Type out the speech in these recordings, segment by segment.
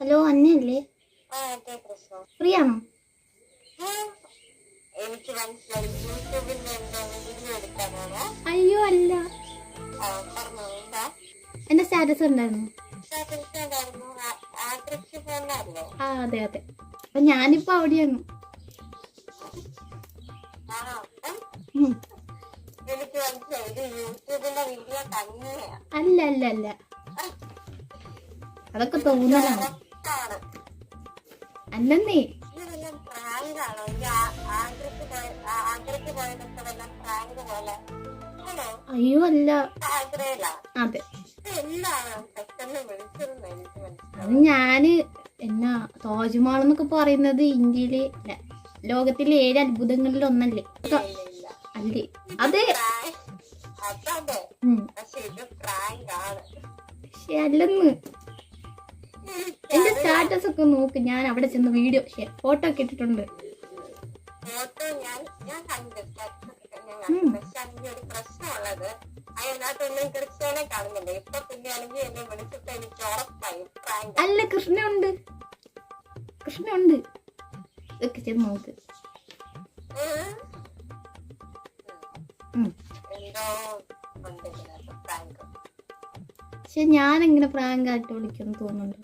Hello, അന്നയല്ലേ? Free ആണോ? അയ്യോ അല്ല, എന്റെ സ്റ്റാറ്റസ് ഉണ്ടായിരുന്നു. ആ അതെ അതെ. അപ്പൊ ഞാനിപ്പോ അവിടെയാണ്. അല്ല അല്ല അല്ല, അതൊക്കെ തോന്നലാണ്. അല്ലെന്നേ, അയ്യോ അല്ല. അതെ, അത് ഞാന് എന്നാ താജ്മഹൽ എന്നൊക്കെ പറയുന്നത് ഇന്ത്യയിലെ ലോകത്തിലെ 7 അത്ഭുതങ്ങളിൽ ഒന്നല്ലേ? അല്ലേ? അതെ. പക്ഷെ അല്ലെന്ന്, എന്റെ സ്റ്റാറ്റസ് ഒക്കെ നോക്ക്. ഞാൻ അവിടെ ചെന്ന് വീഡിയോ ഫോട്ടോ ഒക്കെ ഇട്ടിട്ടുണ്ട്. അല്ല, കൃഷ്ണയുണ്ട്, കൃഷ്ണയുണ്ട്. ഇതൊക്കെ ചെന്ന് നോക്ക്. പക്ഷെ ഞാൻ എങ്ങനെ പ്രാങ്ക് ആയിട്ട് വിളിക്കുന്നു തോന്നുന്നുണ്ട്.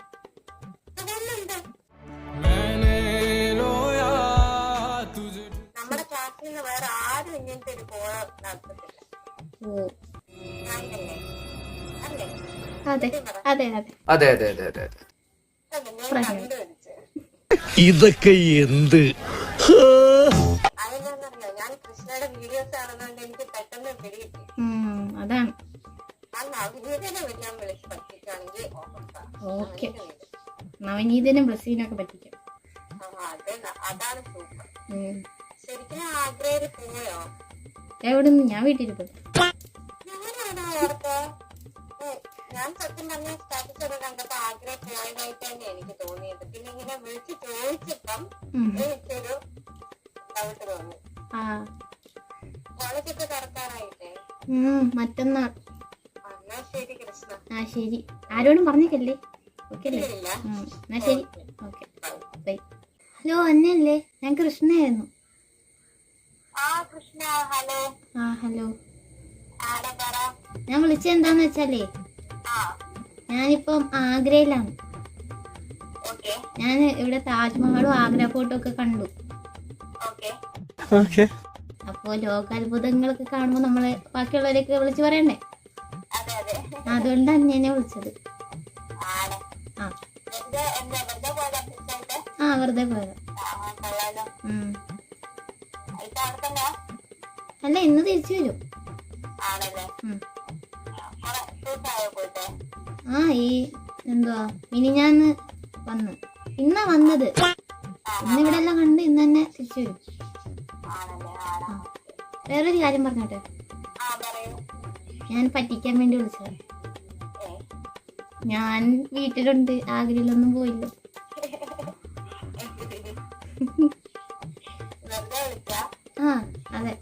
നമ്മുടെ ക്ലാസ്സിൽ നിന്ന് വേറെ ആരും ഇങ്ങനത്തെ ഒരു കോള് നടത്തത്തില്ല. അതെ അതെ അതെ അതെ അതെ അതെ അതെ അതെ. ഇതൊക്കെ എന്ത്? അതെന്താന്നറിയോ, ഞാൻ കൃഷ്ണയുടെ വീഡിയോസ് കാണുന്നതുകൊണ്ട് എനിക്ക് പെട്ടെന്ന് പിടികിട്ടി. അതാണ്. നവനീതനെ വിളിച്ച് പഠിപ്പിക്കുകയാണെങ്കിൽ ഓക്കെ, നവനീതനും ബ്ലസീനൊക്കെ പറ്റിക്കാം. അതാണ് സൂപ്പർ. ശരിക്കും ആഗ്രയിൽ പോയോ? എവിടുന്ന്? ഞാൻ വീട്ടിലിരിക്കും. ഞാൻ സത്യം പറഞ്ഞ സ്റ്റാറ്റസ് ഒക്കെ കണ്ടപ്പോ ആഗ്രഹം പോയതായിട്ട് തന്നെ എനിക്ക് തോന്നിയത്. പിന്നെ ഇങ്ങനെ വിളിച്ച് ചോദിച്ചപ്പം എനിക്കൊരു ഡൗട്ട് തോന്നി. കോളേജൊക്കെ തുറക്കാറായിട്ടേ? മറ്റന്നാൾ. എന്നാ ശരി കൃഷ്ണ. ആ ശരി, ആരോടും പറഞ്ഞേക്കല്ലേ? ഓക്കെ അല്ലേ? എന്നാ ശരി, ഓക്കെ ബൈ. ഹലോ, അന്നയല്ലേ? ഞാൻ കൃഷ്ണയായിരുന്നു. കൃഷ്ണ, ഹലോ. ഹലോ. ഞാൻ വിളിച്ചത് എന്താന്ന് വെച്ചാലേ, ഞാനിപ്പം ആഗ്രയിലാണ്. ഞാൻ ഇവിടെ താജ്മഹലും ആഗ്ര ഫോർട്ടും ഒക്കെ കണ്ടു. അപ്പൊ ലോകാത്ഭുതങ്ങളൊക്കെ കാണുമ്പോ നമ്മള് ബാക്കിയുള്ളവരെയൊക്കെ വിളിച്ചു പറയണ്ടേ? അതുകൊണ്ടാണ് ഞാൻ വിളിച്ചത്. വെറുതെ പോയത്. അല്ല, ഇന്ന് തിരിച്ചു വരും. ഈ എന്തുവാ മിനിഞ്ഞാന്ന് വന്ന്, ഇന്നാ വന്നത്. ഇന്ന് ഇവിടെ എല്ലാം കണ്ട് ഇന്ന് തന്നെ തിരിച്ചു വരും. വേറൊരു കാര്യം പറഞ്ഞോട്ടെ, ഞാൻ പറ്റിക്കാൻ വേണ്ടി വിളിച്ചത്. ഞാൻ വീട്ടിലുണ്ട്, ആഗ്രയിലൊന്നും പോയില്ല. അതെ,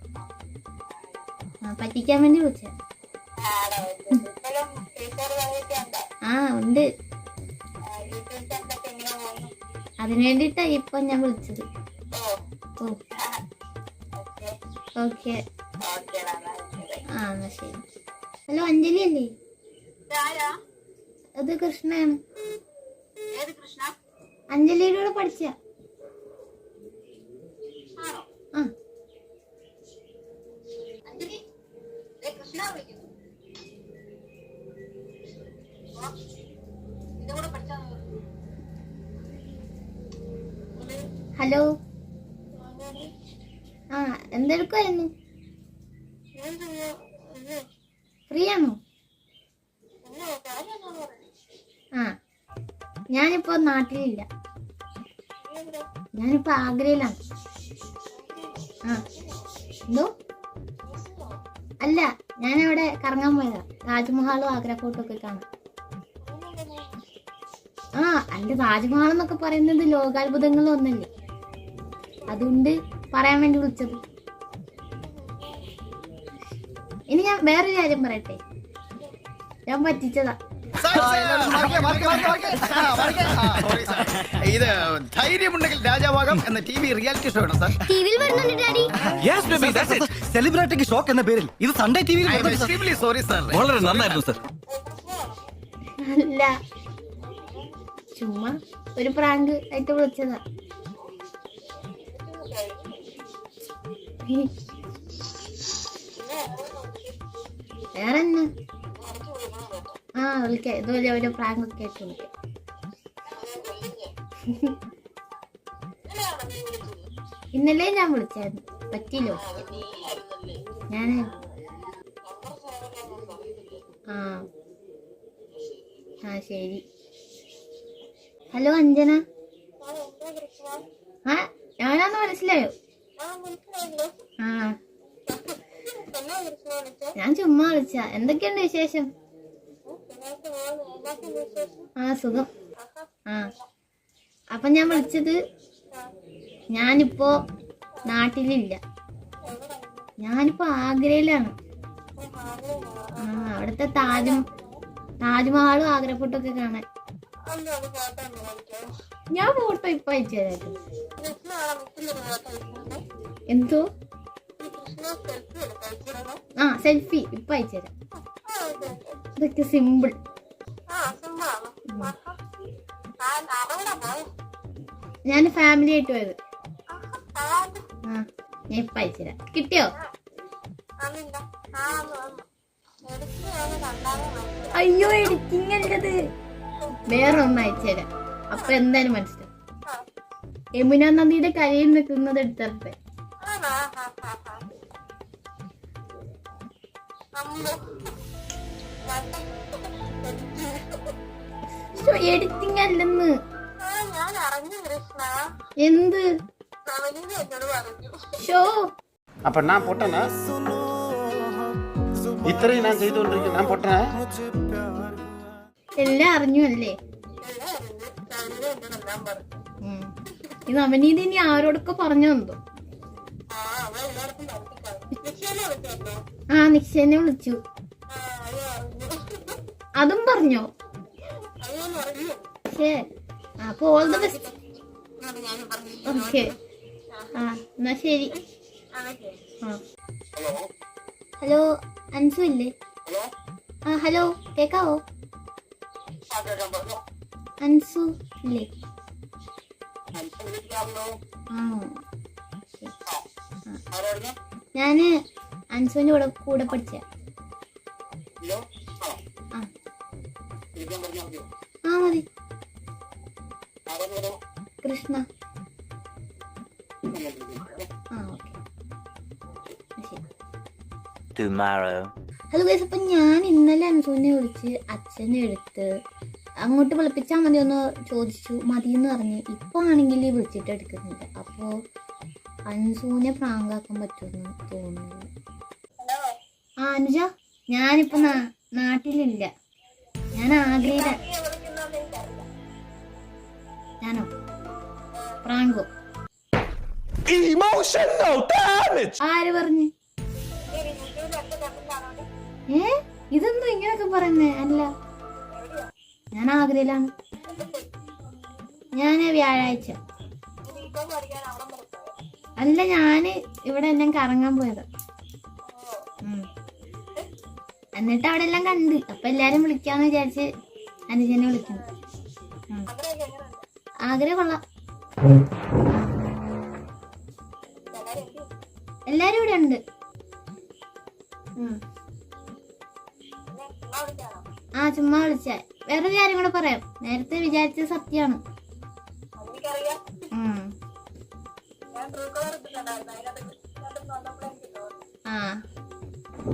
പറ്റിക്കാൻ വേണ്ടി വിളിച്ച. ഉണ്ട്. അതിനു വേണ്ടിട്ടാ ഇപ്പൊ ഞാൻ വിളിച്ചത്. ഓക്കെ, എന്നാ ശരി. ഹലോ, അഞ്ജലി അല്ലേ? അത് കൃഷ്ണയാണ്. അഞ്ജലിയുടെ കൂടെ പഠിച്ച. ഹലോ. എന്തെടുക്കുമായിരുന്നു? ഫ്രീ ആണോ? ഞാനിപ്പോ നാട്ടിലില്ല. ഞാനിപ്പോ ആഗ്രയിലാണ്. എന്തോ? അല്ല, ഞാനവിടെ കറങ്ങാൻ പോയതാ. താജ്മഹലും ആഗ്ര ഫോർട്ടും ഒക്കെ കാണാം. അല്ല, താജ്മഹൽ എന്നൊക്കെ പറയുന്നത് ലോകാത്ഭുതങ്ങളിൽ ഒന്നല്ലേ? അതുകൊണ്ട് പറയാൻ വേണ്ടി വിളിച്ചത്. ഇനി ഞാൻ വേറൊരു കാര്യം പറയട്ടെ, ഞാൻ പറ്റിച്ചതാ. ഇത് ധൈര്യമുണ്ടെങ്കിൽ രാജാവാകം എന്ന TV റിയാലിറ്റി ഷോ ആണ് സാർ. ടിവിയിൽ വരുന്നുണ്ട് ഡാഡി. സെലിബ്രിറ്റിക്ക് ഷോക്ക് എന്ന പേരിൽ ഇത് Sunday I am extremely sorry, sir. വളരെ നന്നായിരുന്നു സർ. അല്ല, ചുമ്മാ ഒരു പ്രാങ്ക് ആയിട്ട് വിളിച്ചതാ. വേറെ എന്നാ? ആ വിളിക്കാം, ഇതുപോലെ ഒരു പ്രാങ്ക് ഒക്കെ ആയിട്ട് വിളിക്കാം. ഇന്നലെ ഞാൻ വിളിച്ചായിരുന്നു, പറ്റിയില്ലോ. ഞാന് ആ ശരി. ഹലോ അഞ്ജന. ആ ഞാനാന്ന് മനസ്സിലായോ? ആ ഞാൻ ചുമ്മാ വിളിച്ച. എന്തൊക്കെയുണ്ട് വിശേഷം? ആ സുഖം. ആ അപ്പൊ ഞാൻ വിളിച്ചത്, ഞാനിപ്പോ നാട്ടിലില്ല, ഞാനിപ്പോ ആഗ്രയിലാണ്. ആ അവിടുത്തെ താജ്മഹലും ആഗ്ര ഫോട്ടോക്കെ കാണാൻ. ഞാൻ ഫോട്ടോ ഇപ്പൊ അയച്ചു തരാം. എന്തോ? ആ സെൽഫി ഇപ്പൊ അയച്ചു തരാം. ഇതൊക്കെ സിമ്പിൾ. ഞാൻ ഫാമിലി ആയിട്ട് പോയത്. ആ ഞാൻ ഇപ്പൊ അയച്ചു തരാം. കിട്ടിയോ? അയ്യോ എഡിറ്റിംഗ് അല്ലത്, വേറെ ഒന്ന് അയച്ചു തരാം. അപ്പൊ എന്തായാലും മനസ്സിലാവും. യമുന നദിയുടെ കരയിൽ നിൽക്കുന്നത് എടുത്തറട്ടെ. എഡിറ്റിംഗ് അല്ലെന്ന്. എന്ത് ഷോ? அப்ப நான் பொட்டனா ഇത്രയും ഞാൻ ചെയ്തുകൊണ്ടിരിക്കുന്നു, ഞാൻ പൊട്ടനാ? എല്ലാം അറിഞ്ഞു അല്ലേ? ഈ നവനീതി ഇനി ആരോടൊക്കെ പറഞ്ഞു തന്നോ? ആ നിശ്ചയനെ വിളിച്ചു, അതും പറഞ്ഞോ? അപ്പൊ ഓൾ ദ ബെസ്റ്റ്. ഓക്കെ ആ എന്നാ ശരി. ഹലോ അൻസു ഇല്ലേ? ആ ഹലോ കേക്കാവോ? അൻസു ഇല്ലേ? ഞാന് അൻസുവിന്റെ കൂടെ പഠിച്ച. ആ മതി. കൃഷ്ണ. ആ ഓക്കെ ഹലോ ഗൈസ്. അപ്പൊ ഞാൻ ഇന്നലെ അൻസുവിനെ വിളിച്ച് അച്ഛനെ എടുത്ത് അങ്ങോട്ട് വിളിപ്പിച്ചാൽ മതി ഒന്ന് ചോദിച്ചു, മതിയെന്ന് പറഞ്ഞ്. ഇപ്പൊ ആണെങ്കിൽ വിളിച്ചിട്ട് എടുക്കുന്നില്ല. അപ്പോ അൻസുവിനെ പ്രാങ്കാക്കാൻ പറ്റുമെന്ന് തോന്നുന്നു. ആ അനുജ, ഞാനിപ്പോ നാട്ടിലില്ല, ഞാൻ ആഗ്രഹിച്ച. ഞാനോ പ്രാങ്കോ? ആര് പറഞ്ഞു? ഇതൊന്നും ഇങ്ങനൊക്കെ പറയുന്നേ അല്ല. ഞാൻ ആഗ്രയിലാണ്. ഞാന് വ്യാഴാഴ്ച അല്ല, ഞാന് ഇവിടെ എല്ലാം കറങ്ങാൻ പോയത്. എന്നിട്ട് അവിടെ എല്ലാം കണ്ട്. അപ്പൊ എല്ലാരും വിളിക്കാന്ന് വിചാരിച്ച് അനുജനെ വിളിക്കുന്നു. ആഗ്രഹം കൊള്ളാം. എല്ലാരും ഇവിടെ ഉണ്ട്. ആ ചുമ്മാ വിളിച്ച. വേറൊരു കാര്യം കൂടെ പറയാം. നേരത്തെ വിചാരിച്ചത് സത്യാണ്. ആ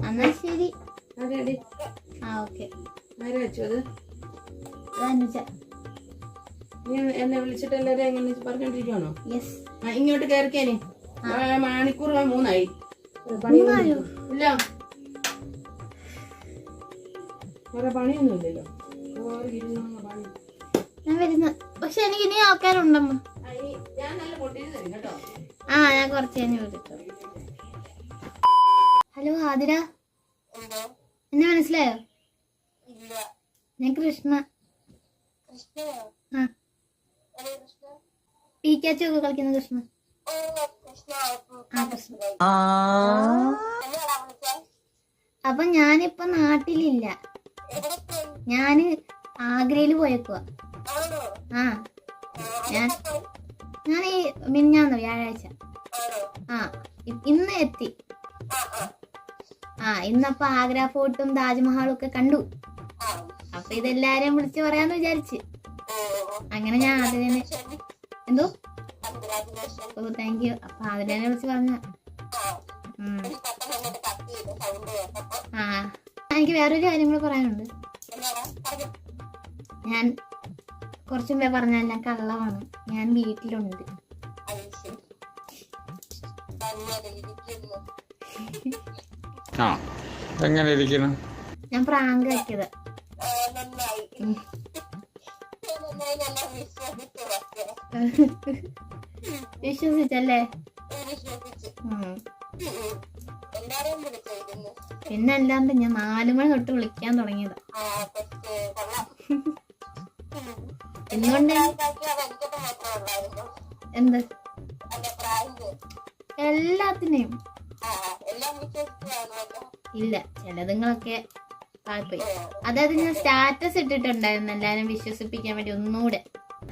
എന്നാ ശരി. ആ ഓക്കെ. എന്നെ വിളിച്ചിട്ട് എല്ലാരും എങ്ങനെ പറഞ്ഞോണ്ടിരിക്കുവാണോ? യെസ്. ഇങ്ങോട്ട് കയറിക്കാനേ മണിക്കൂർ 3 ഇല്ല, വേറെ പണിയൊന്നും ഇല്ലല്ലോ. ഞാൻ വരുന്ന. പക്ഷെ എനിക്ക് ഇനി ആൾക്കാരുണ്ടമ്മ. ഞാൻ നല്ല പൊട്ടിയിട്ട് തരും കേട്ടോ. ആ ഞാൻ കുറച്ച് കഴിഞ്ഞ് വിളിക്കാം. ഹലോ ആതിര, എന്നെ മനസ്സിലായോ? ഞാൻ കൃഷ്ണ. കൃഷ്ണയോ? ആ ഏത് കൃഷ്ണ? പീക്കാച്ചു ഒക്കെ കളിക്കുന്ന കൃഷ്ണ. ഓ കൃഷ്ണ. ആ കൃഷ്ണ. എന്നാടാ വിളിച്ചേ? അപ്പൊ ഞാനിപ്പൊ നാട്ടിലില്ല. എവിടെ പോയി? ഞാന് ആഗ്രയില് പോയേക്കുവാ. ആണോ? ആ ഞാൻ എവിടെ പോയി? ഞാൻ ഈ മിനിഞ്ഞാന്ന് വ്യാഴാഴ്ച. ആണോ? ആ ഇന്ന് എത്തി. ആ ആ ആ ഇന്നപ്പൊ ആഗ്ര ഫോർട്ടും താജ്മഹാളും ഒക്കെ കണ്ടു. ആ. അപ്പൊ ഇതെല്ലാരെയും വിളിച്ച് പറയാന്ന് വിചാരിച്ച്. ഓ അങ്ങനെ ഞാൻ അതിനെ എന്തോ കൺഗ്രാജുലേഷൻ. Oh thank you. അപ്പൊ അതിനെ വിളിച്ച് പറഞ്ഞ. എനിക്ക് പെട്ടെന്ന് അങ്ങോട്ട് കട്ട് ചെയ്തു സൗണ്ട് കേട്ടപ്പോ. ആ എനിക്ക് വേറൊരു കാര്യം കൂടെ പറയാനുണ്ട്. എന്നാടാ പറഞ്ഞു? ഞാൻ കുറച്ചു മുമ്പേ പറഞ്ഞാൽ ഞാൻ കള്ളമാണ്. ഞാൻ വീട്ടിലുണ്ട്. അയ്യോ അങ്ങനെ ഇരിക്കുന്നു. ആ എങ്ങനെ ഇരിക്കണം? ഞാൻ പ്രാങ്ക് ആക്കിയത്. നന്നായി നന്നായി. നല്ല വിശ്വസിച്ചു പക്ഷേ വിശ്വസിച്ചല്ലേ? വിശ്വസിച്ചു. ഉം. എല്ലാരെയും വിളിച്ചിരുന്നു. പിന്നെ അല്ലാണ്ട് ഞാൻ 4 മണി തൊട്ട് വിളിക്കാൻ തുടങ്ങിയത്. ആ പക്ഷേ കൊള്ളാം. എന്തുകൊണ്ട്? പ്രാങ്കാക്കിയത് എനിക്കൊക്കെ മാത്രമേ ഉള്ളായിരുന്നു. എന്ത്? അല്ല പ്രാങ്ക്. എല്ലാത്തിനെയും ആ എല്ലാം വിശ്വസിച്ചു കാണുമല്ലോ. ഇല്ല, ചിലതുങ്ങളൊക്കെ താല്പര്യം. അതായത് ഞാൻ സ്റ്റാറ്റസ് ഇട്ടിട്ടുണ്ടായിരുന്നു എല്ലാരും വിശ്വസിപ്പിക്കാൻ വേണ്ടി. ഒന്നുകൂടെ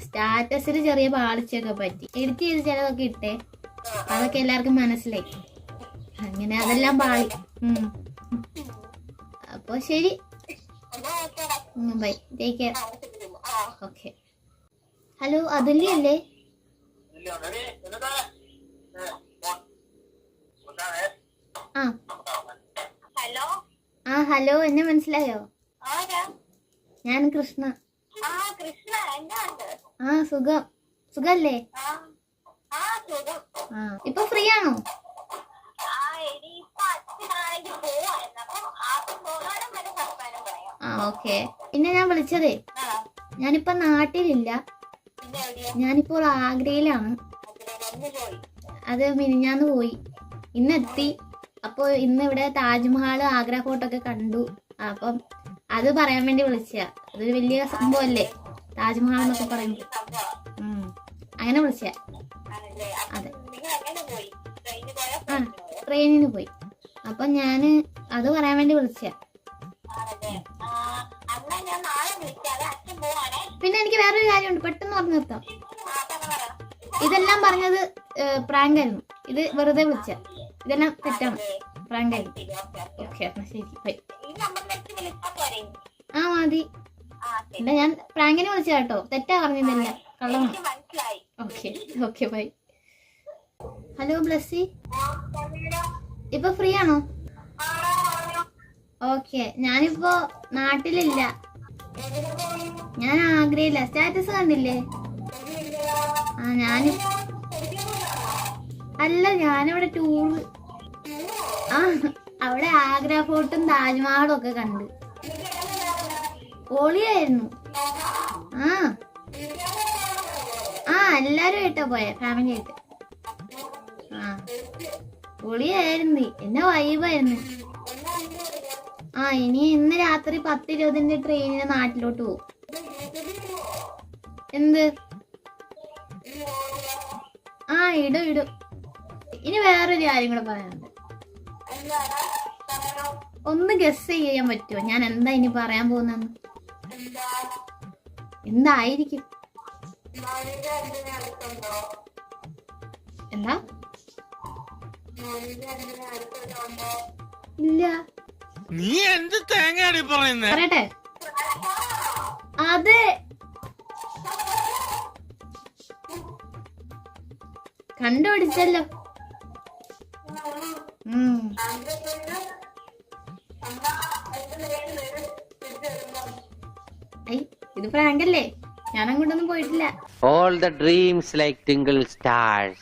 സ്റ്റാറ്റസിൽ ചെറിയ പാളിച്ചൊക്കെ പറ്റി. എഡിറ്റ് ചെയ്ത് ചിലതൊക്കെ ഇട്ടേ. അതൊക്കെ എല്ലാവർക്കും മനസ്സിലായി. അങ്ങനെ അതെല്ലാം പാളി. അപ്പൊ ശരി, എന്നാ ഓക്കേടാ. Bye, take care. ആ ഓക്കെ. ഹലോ, അതുല്യ അല്ലേ? ആ ഹലോ. ആ ഹലോ, എന്നെ മനസ്സിലായോ? ആരാ? ഞാൻ കൃഷ്ണ. ആ കൃഷ്ണ. എന്നാണ്ട്? ആ സുഖം. സുഖല്ലേ? ആ ആ സുഖം. ആ ഇപ്പൊ ഫ്രീ ആണോ? ആ എടി ഇപ്പൊ അച്ഛനാണെങ്കിൽ പോവായിരുന്നു. അപ്പൊ ആർക്കും പോകാനും വരെ വർത്താനം പറയാം. ആ ഓക്കെ. പിന്നെ ഞാൻ വിളിച്ചതേ, ആ ഞാനിപ്പോ നാട്ടിലില്ല. പിന്നെ എവിടെയാ? ഞാനിപ്പോൾ ആഗ്രയിലാണ്. എന്ന് പോയി? അത് മിനിഞ്ഞാന്ന് പോയി, ഇന്നെത്തി. അപ്പോൾ ഇന്ന് ഇവിടെ താജ്മഹാൾ, ആഗ്ര ഫോർട്ടൊക്കെ കണ്ടു. അപ്പം അത് പറയാൻ വേണ്ടി വിളിച്ച. അതൊരു വലിയ സംഭവമല്ലേ താജ്മഹാൾ എന്നൊക്കെ പറയുമ്പോൾ. അങ്ങനെ വിളിച്ച. ആണല്ലേ? അതെ. നിങ്ങൾ എങ്ങനെ പോയി? ട്രെയിനിൽ പോയോ? ആ ട്രെയിനിന് പോയി. അപ്പൊ ഞാന് അത് പറയാൻ വേണ്ടി വിളിച്ച. ആണല്ലേ? അന്നാ ഞാൻ നാളെ വിളിക്കാതെ. അച്ഛൻ പോവാണേ. പിന്നെ എനിക്ക് വേറൊരു കാര്യമുണ്ട്, പെട്ടെന്ന് പറഞ്ഞു നിർത്താം. പറ. ഇതെല്ലാം പറഞ്ഞത് പ്രാങ്ക് ആയിരുന്നു. ഇത് വെറുതെ വിളിച്ച. ഇതെല്ലാം തെറ്റാണ്, പ്രാങ്ക് ആയിരുന്നു. ഓക്കെ, എന്നാ ശരി, ബൈ. ഈ നമ്പറിലേക്ക് വിളിച്ചാൽ പോരെ? ആ മതി. ആ ശരി. ഇല്ല, ഞാൻ പ്രാങ്കിന് വിളിച്ച കേട്ടോ. തെറ്റാ പറഞ്ഞില്ല, കള്ളമാണ്. എനിക്ക് മനസ്സിലായി. Okay okay, bye. Hello Blessy, ഇപ്പൊ ഫ്രീ ആണോ? ഓക്കെ, ഞാനിപ്പോ നാട്ടിലില്ല. ഞാൻ ആഗ്രയില്ല. സ്റ്റാറ്റസ് കണ്ടില്ലേ? ആ അല്ല, ഞാനിവിടെ ടൂർ. ആ അവിടെ ആഗ്ര ഫോർട്ടും താജ്മഹാളും ഒക്കെ കണ്ട്. പൊളിയായിരുന്നു. ആ എല്ലാരും ആയിട്ടാ പോയെ, ഫാമിലി ആയിട്ട്. ആ പൊളിയായിരുന്നു, എന്നെ വൈബായിരുന്നു. ആ ഇന്ന് രാത്രി 10:20 ട്രെയിനിന് നാട്ടിലോട്ട് പോകും. എന്ത്? ആ ഇടും. ഇനി വേറൊരു കാര്യം കൂടെ പറയാനുണ്ട്. ഒന്ന് ഗസ് ചെയ്യാൻ പറ്റുമോ ഞാൻ എന്താ ഇനി പറയാൻ പോകുന്നെന്ന്? എന്തായിരിക്കും? എന്താ? ഇല്ല. നീ എന്ത് തേങ്ങയാണ് പറയുന്നേ? പറയട്ടെ? അതെ, കണ്ടുപിടിച്ചല്ലോ. ഇത് പ്രാങ്കല്ലേ, ഞാൻ അങ്ങോട്ടൊന്നും പോയിട്ടില്ല. All the dreams like tingle stars.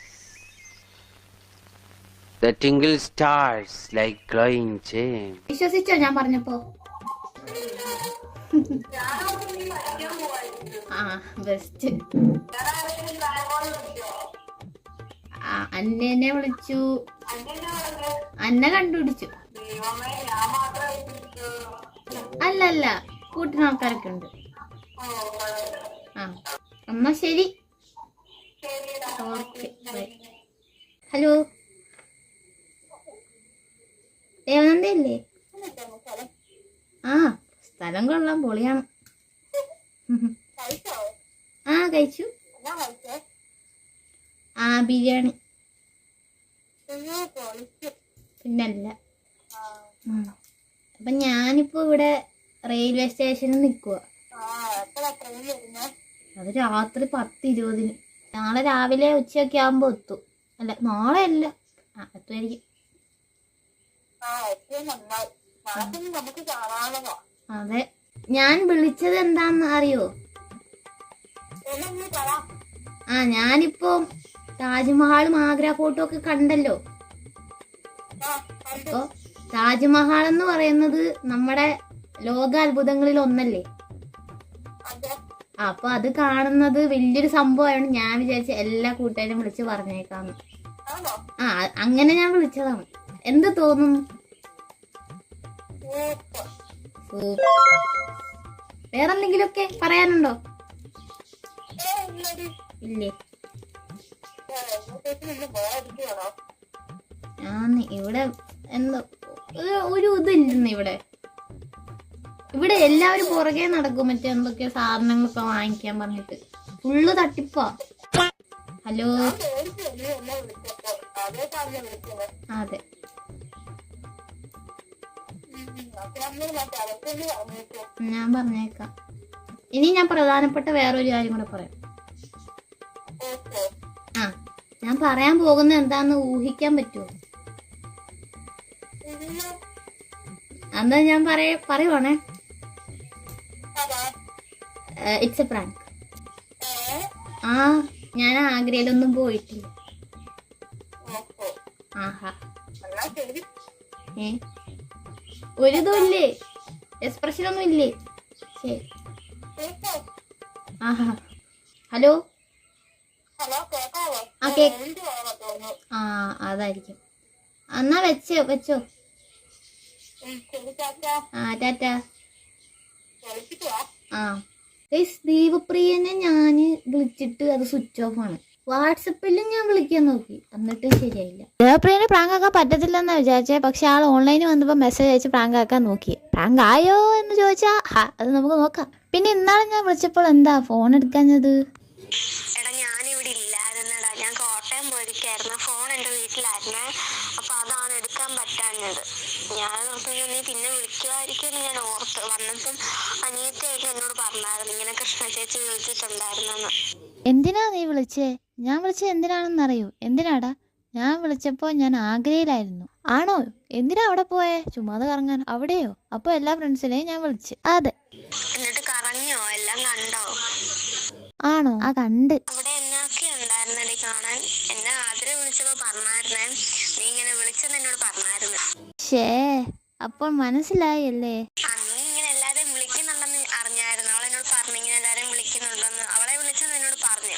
The tingle stars like glowing gems. വിശ്വസിച്ചോ ഞാൻ പറഞ്ഞപ്പോ? ആ ബെസ്റ്റ്. അന്നെ വിളിച്ചു, അന്നെ കണ്ടുപിടിച്ചു. അല്ലല്ല, കൂട്ടിന് ആൾക്കാരൊക്കെ ഉണ്ട്. ആ എന്നാ ശരി. Okay bye. ഹലോ ദേവനന്ദയല്ലേ? ആ സ്ഥലം കൊള്ളാം, പൊളിയാണ്. ആ കഴിച്ചു. ആ ബിരിയാണി. പിന്നല്ല. അപ്പൊ ഞാനിപ്പോ ഇവിടെ റെയിൽവേ സ്റ്റേഷനിൽ നിൽക്കുക. അത് രാത്രി 10:20. നാളെ രാവിലെ ഉച്ചയൊക്കെ ആകുമ്പോ എത്തും. അല്ല നാളെ അല്ല, എത്തുമായിരിക്കും. അതെ, ഞാൻ വിളിച്ചത് എന്താന്ന് അറിയോ? ഞാനിപ്പോ താജ്മഹാളും ആഗ്ര ഫോട്ടോ ഒക്കെ കണ്ടല്ലോ. അപ്പൊ താജ്മഹാൾ എന്ന് പറയുന്നത് നമ്മുടെ ലോക അത്ഭുതങ്ങളിൽ ഒന്നല്ലേ. അപ്പൊ അത് കാണുന്നത് വലിയൊരു സംഭവമായോണ്ട് ഞാൻ വിചാരിച്ച എല്ലാ കൂട്ടുകാരും വിളിച്ച് പറഞ്ഞേക്കാന്ന്. അങ്ങനെ ഞാൻ വിളിച്ചതാണ്. എന്ത് തോന്നുന്നു? വേറെന്തെങ്കിലുമൊക്കെ പറയാനുണ്ടോ? ഇല്ലേ? ഇവിടെ എന്തോ ഒരു ഇതില്ലെന്ന്. ഇവിടെ എല്ലാവരും പുറകെ നടക്കും, മറ്റേ എന്തൊക്കെ സാധനങ്ങളൊക്കെ വാങ്ങിക്കാൻ പറഞ്ഞിട്ട്. ഫുള്ള് തട്ടിപ്പാ. ഹലോ അതെ, ഞാൻ പറഞ്ഞേക്കാം. ഇനി ഞാൻ പ്രധാനപ്പെട്ട വേറൊരു കാര്യം കൂടെ പറയാം. ഞാൻ പറയാൻ പോകുന്നത് എന്താന്ന് ഊഹിക്കാൻ പറ്റുമോ? എന്താ ഞാൻ പറയുവാണേ. It's A prank. ഞാൻ ആഗ്രയിലൊന്നും പോയിട്ടില്ല. ആഹാ, ഒരു ഇതും ഇല്ലേ? എക്സ്പ്രഷൻ ഒന്നും ഇല്ലേ? ശരി. ആഹാ, ഹലോ. അതായിരിക്കും. എന്നാ വെച്ചോ. ടാറ്റ. ദീപപ്രിയനെ ഞാന് വിളിച്ചിട്ട് അത് സ്വിച്ച് ഓഫ് ആണ്. വാട്സപ്പിലും ഞാൻ വിളിക്കാൻ നോക്കി, എന്നിട്ട് ശരിയായില്ല. ദേവപ്രിയനെ പ്രാങ്ക് ആക്കാൻ പറ്റത്തില്ലെന്നാ വിചാരിച്ചേ. പക്ഷെ ആൾ ഓൺലൈനിൽ വന്നപ്പോ മെസ്സേജ് അയച്ച് പ്രാങ്ക് ആക്കാൻ നോക്കി. പ്രാങ്ക് ആയോ എന്ന് ചോദിച്ചാ അത് നമുക്ക് നോക്കാം. പിന്നെ ഇന്നാളെ ഞാൻ വിളിച്ചപ്പോൾ എന്താ ഫോൺ എടുക്കാഞ്ഞത്? ഞാനിവിടെ ഇല്ലായിരുന്നടാ, ഞാൻ കോട്ടയം പോയിരിക്കായിരുന്നു. ഫോൺ എന്റെ വീട്ടിലായിരുന്നേ. അപ്പൊ അതാണ് എടുക്കാൻ പറ്റാഞ്ഞത്. ഞാൻ നീ പിന്നെ വിളിക്കുമായിരിക്കും ഞാൻ ഓർത്ത്. വന്നപ്പം അനിയത്തിയൊക്കെ എന്നോട് പറഞ്ഞായിരുന്നു ഇങ്ങനെ കൃഷ്ണ ചേച്ചി വിളിച്ചിട്ടുണ്ടായിരുന്നെന്ന്. എന്തിനാ നീ വിളിച്ചേ? ഞാൻ വിളിച്ചത് എന്തിനാണെന്നറിയോ? എന്തിനാടാ? ഞാൻ വിളിച്ചപ്പോ ഞാൻ ആഗ്രയിലായിരുന്നു. ആണോ? എന്തിനാ അവിടെ പോയേ? ചുമ്മാതെ കറങ്ങാൻ. അവിടെയോ? അപ്പൊ എല്ലാ ഫ്രണ്ട്സിനെയും ഞാൻ വിളിച്ചു. അതെ. എന്നിട്ട് കറങ്ങിയോ? എല്ലാം കണ്ടോ? ആണോ? കണ്ട്. അവിടെ എന്നൊക്കെ ഉണ്ടായിരുന്നടി കാണാൻ. എന്നെ ആതിര വിളിച്ചപ്പോ പറഞ്ഞായിരുന്നേ നീ ഇങ്ങനെ വിളിച്ചെന്ന് എന്നോട് പറഞ്ഞായിരുന്നു. അപ്പോൾ മനസ്സിലായല്ലേ? നീ ഇങ്ങനെ എല്ലാരും വിളിക്കുന്നുണ്ടെന്ന് അറിഞ്ഞായിരുന്നു. അവളെന്നോട് പറഞ്ഞു ഇങ്ങനെ എല്ലാരും വിളിക്കുന്നുണ്ടെന്ന്. അവളെ വിളിച്ചെന്ന് എന്നോട് പറഞ്ഞു.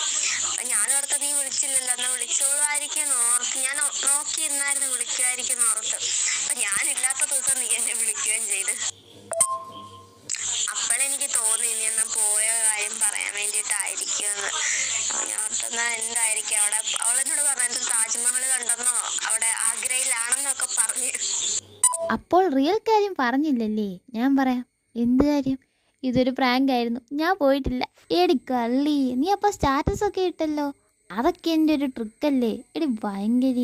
അപ്പൊ ഞാൻ ഓർത്ത് നീ വിളിച്ചില്ലല്ലോ, എന്നാ വിളിച്ചോളായിരിക്കും ഓർത്ത് ഞാൻ നോക്കിയിരുന്നായിരുന്നു വിളിക്കുമായിരിക്കും ഓർത്ത്. അപ്പൊ ഞാനില്ലാത്ത ദിവസം നീ എന്നെ വിളിക്കുകയും ചെയ്ത്. അപ്പോഴെനിക്ക് തോന്നി നീ എന്നാ പോയ കാര്യം പറയാൻ വേണ്ടിയിട്ടായിരിക്കുമെന്ന്. ഞാൻ ഓർത്തെന്നാ എന്തായിരിക്കും അവിടെ. അവളെന്നോട് പറഞ്ഞത് താജ്മഹൽ കണ്ടെന്നോ അവിടെ ആഗ്രയിലാണെന്നൊക്കെ പറഞ്ഞു. അപ്പോൾ റിയൽ കാര്യം പറഞ്ഞില്ലല്ലേ? ഞാൻ പറയാം. എന്ത് കാര്യം? ഇതൊരു പ്രാങ്ക് ആയിരുന്നു, ഞാൻ പോയിട്ടില്ല. എടി കള്ളി, നീ അപ്പൊ സ്റ്റാറ്റസ് ഒക്കെ ഇട്ടല്ലോ. അതൊക്കെ എൻ്റെ ഒരു ട്രിക്കല്ലേ? എടി ഭയങ്കര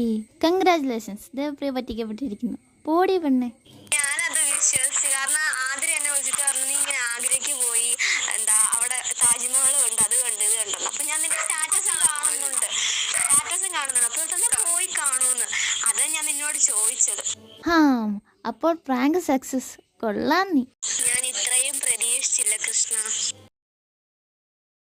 കൺഗ്രാറ്റുലേഷൻസ്, ദേവപ്രിയ പറ്റിക്കപ്പെട്ടിരിക്കുന്നു. പോടി പെണ്ണെ. ഞാനത് വിശ്വസിച്ചു. കാരണം ആദ്യം എന്നെ വിളിച്ചിട്ട് പറഞ്ഞു നീ ഇങ്ങനെ ആഗ്രയ്ക്ക് പോയി, എന്താ അവിടെ താജ്മഹൽ ഉണ്ട്, അത് കണ്ട് ഇത് കണ്ടെന്ന്. അപ്പൊ ഞാൻ നിന്റെ സ്റ്റാറ്റസും കാണുന്നുണ്ട്. അപ്പൊ പോയി കാണൂന്ന്. അത് ഞാൻ നിന്നോട് ചോദിച്ചത്. അപ്പോൾ പ്രാങ്ക് സക്സസ്. കൊള്ളാം നീ. ഞാൻ ഇത്രയും പ്രതീക്ഷിച്ചില്ല കൃഷ്ണ.